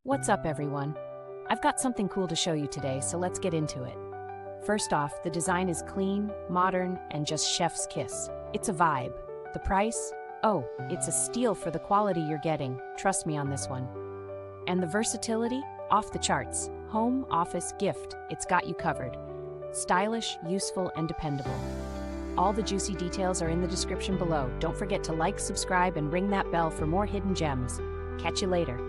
What's up, everyone? I've got something cool to show you today, so let's get into it. First off, the design is clean, modern, and just chef's kiss. It's a vibe. The price? Oh, it's a steal for the quality you're getting. Trust me on this one. And the versatility? Off the charts. Home, office, gift. It's got you covered. Stylish, useful, and dependable. All the juicy details are in the description below. Don't forget to like, subscribe, and ring that bell for more hidden gems. Catch you later.